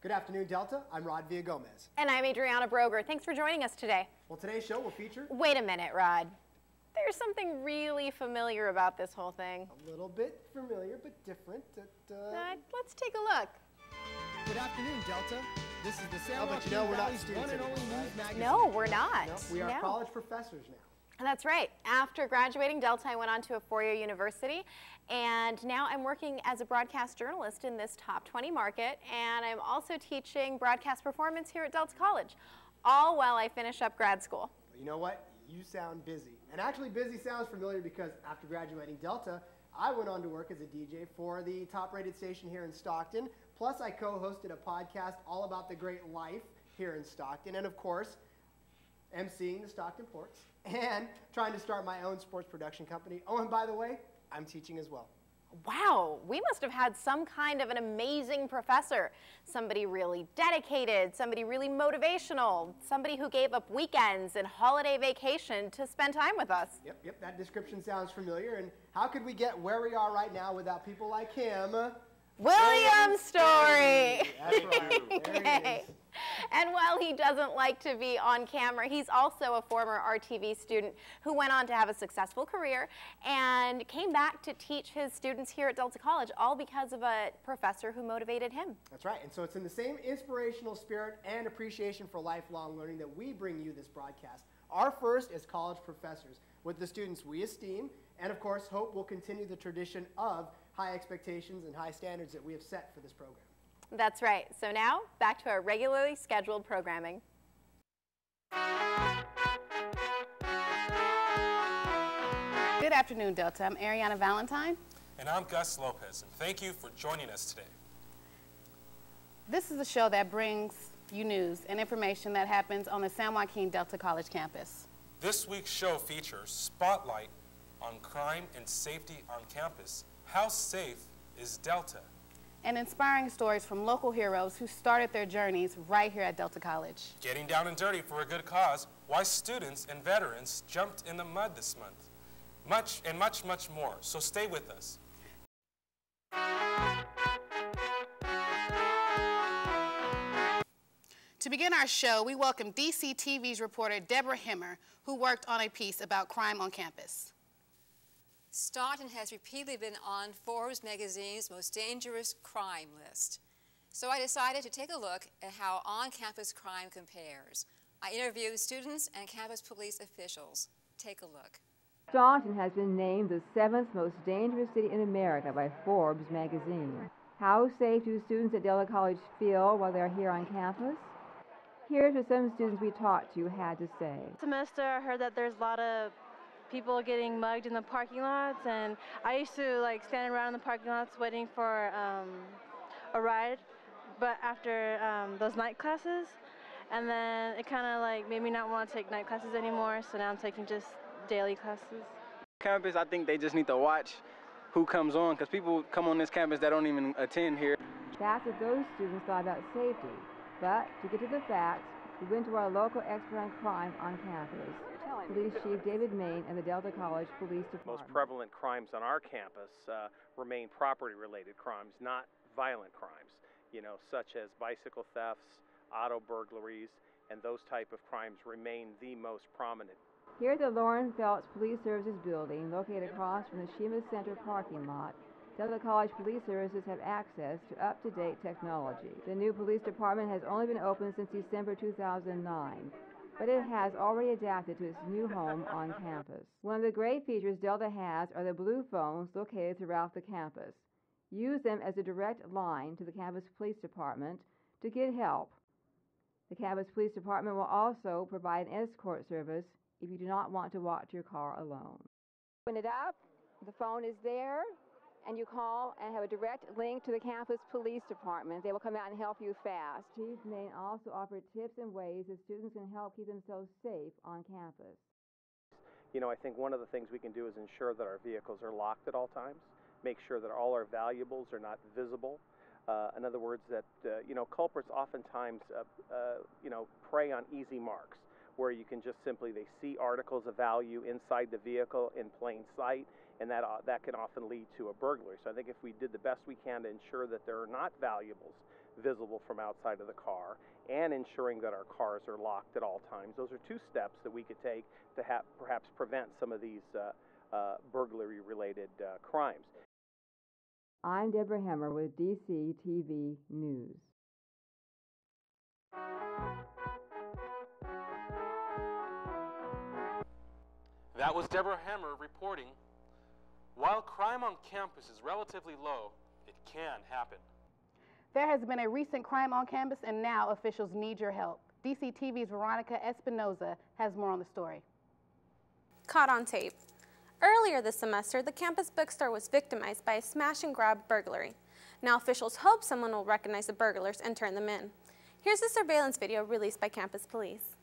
Good afternoon, Delta. I'm Rod Villagomez. And I'm Adriana Broger. Thanks for joining us today. Well, today's show will feature... Wait a minute, Rod. There's something really familiar about this whole thing. A little bit familiar, but different. Let's take a look. Good afternoon, Delta. This is the San but you know we're not students anymore, right? No, we're not. No, we are college professors now. That's right. After graduating Delta, I went on to a four-year university, and now I'm working as a broadcast journalist in this top 20 market, and I'm also teaching broadcast performance here at Delta College, all while I finish up grad school. Well, you know what? You sound busy. And actually, busy sounds familiar because after graduating Delta, I went on to work as a DJ for the top-rated station here in Stockton. Plus, I co-hosted a podcast all about the great life here in Stockton, and of course, emceeing the Stockton Ports, and trying to start my own sports production company. Oh, and by the way, I'm teaching as well. Wow, we must have had some kind of an amazing professor. Somebody really dedicated, somebody really motivational, somebody who gave up weekends and holiday vacation to spend time with us. Yep, that description sounds familiar. And how could we get where we are right now without people like him? William Story. That's right. There he is. And while he doesn't like to be on camera, he's also a former RTV student who went on to have a successful career and came back to teach his students here at Delta College, all because of a professor who motivated him. That's right. And so it's in the same inspirational spirit and appreciation for lifelong learning that we bring you this broadcast. Our first as college professors with the students we esteem, and of course hope will continue the tradition of high expectations and high standards that we have set for this program. That's right. So now, back to our regularly scheduled programming. Good afternoon, Delta. I'm Ariana Valentine. And I'm Gus Lopez, and thank you for joining us today. This is a show that brings you news and information that happens on the San Joaquin Delta College campus. This week's show features Spotlight on Crime and Safety on Campus. How safe is Delta? And inspiring stories from local heroes who started their journeys right here at Delta College. Getting down and dirty for a good cause, why students and veterans jumped in the mud this month. Much more, so stay with us. To begin our show, we welcome DCTV's reporter Deborah Hemmer, who worked on a piece about crime on campus. Stockton has repeatedly been on Forbes magazine's most dangerous crime list. So I decided to take a look at how on-campus crime compares. I interviewed students and campus police officials. Take a look. Stockton has been named the 7th most dangerous city in America by Forbes magazine. How safe do students at Delta College feel while they're here on campus? Here's what some students we talked to had to say. Semester, I heard that there's a lot of people getting mugged in the parking lots, and I used to stand around in the parking lots waiting for a ride, but after those night classes, and then it kind of made me not want to take night classes anymore, so now I'm taking just daily classes. Campus, I think they just need to watch who comes on, because people come on this campus that don't even attend here. That's what those students thought about safety, but to get to the facts, we went to our local expert on crime on campus. Police Chief David Main of the Delta College Police Department. Most prevalent crimes on our campus remain property-related crimes, not violent crimes, such as bicycle thefts, auto burglaries, and those type of crimes remain the most prominent. Here at the Lauren Phelps Police Services building, located across from the Shima Center parking lot, Delta College Police Services have access to up-to-date technology. The new police department has only been open since December 2009. But it has already adapted to its new home on campus. One of the great features Delta has are the blue phones located throughout the campus. Use them as a direct line to the campus police department to get help. The campus police department will also provide an escort service if you do not want to walk to your car alone. Open it up, the phone is there, and you call and have a direct link to the campus police department. They will come out and help you fast. Chief Main also offered tips and ways that students can help keep themselves safe on campus. I think one of the things we can do is ensure that our vehicles are locked at all times, make sure that all our valuables are not visible. In other words, that, culprits oftentimes, prey on easy marks, where you can just simply, they see articles of value inside the vehicle in plain sight, and that can often lead to a burglary. So I think if we did the best we can to ensure that there are not valuables visible from outside of the car, and ensuring that our cars are locked at all times. Those are two steps that we could take to perhaps prevent some of these burglary-related crimes. I'm Deborah Hemmer with DCTV News. That was Deborah Hemmer reporting. While crime on campus is relatively low, it can happen. There has been a recent crime on campus, and now officials need your help. DCTV's Veronica Espinoza has more on the story. Caught on tape. Earlier this semester, the campus bookstore was victimized by a smash-and-grab burglary. Now officials hope someone will recognize the burglars and turn them in. Here's a surveillance video released by campus police.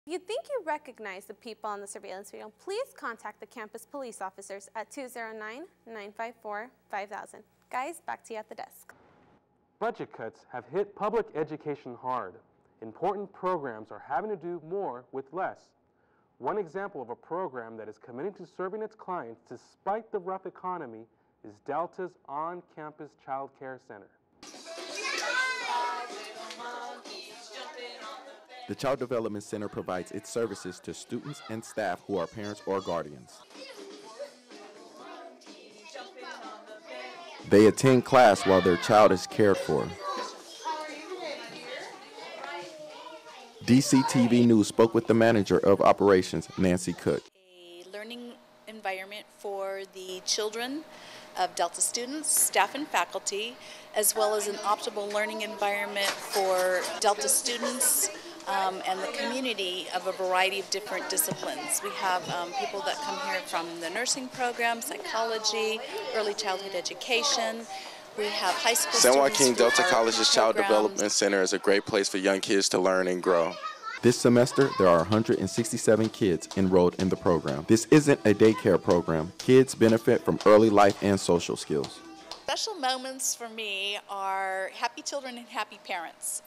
If you think you recognize the people on the surveillance video, please contact the campus police officers at 209-954-5000. Guys, back to you at the desk. Budget cuts have hit public education hard. Important programs are having to do more with less. One example of a program that is committed to serving its clients despite the rough economy is Delta's on-campus child care center. The Child Development Center provides its services to students and staff who are parents or guardians. They attend class while their child is cared for. DCTV News spoke with the manager of operations, Nancy Cook. A learning environment for the children of Delta students, staff, and faculty, as well as an optimal learning environment for Delta students and the community of a variety of different disciplines. We have people that come here from the nursing program, psychology, early childhood education. We have high school San students. Joaquin Delta College's Child Development Center is a great place for young kids to learn and grow. This semester, there are 167 kids enrolled in the program. This isn't a daycare program. Kids benefit from early life and social skills. Special moments for me are happy children and happy parents.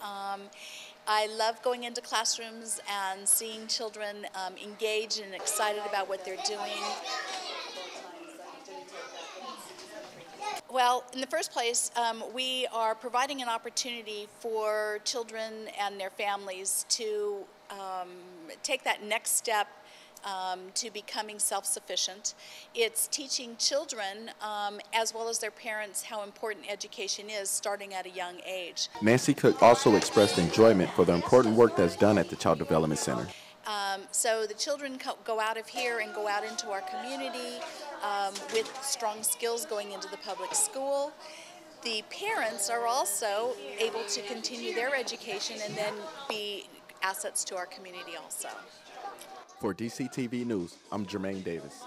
I love going into classrooms and seeing children engaged and excited about what they're doing. Well, in the first place, we are providing an opportunity for children and their families to take that next step to becoming self-sufficient. It's teaching children, as well as their parents, how important education is starting at a young age. Nancy Cook also expressed enjoyment for the important work that's done at the Child Development Center. So the children go out of here and go out into our community with strong skills going into the public school. The parents are also able to continue their education and then be assets to our community also. For DCTV News, I'm Jermaine Davis.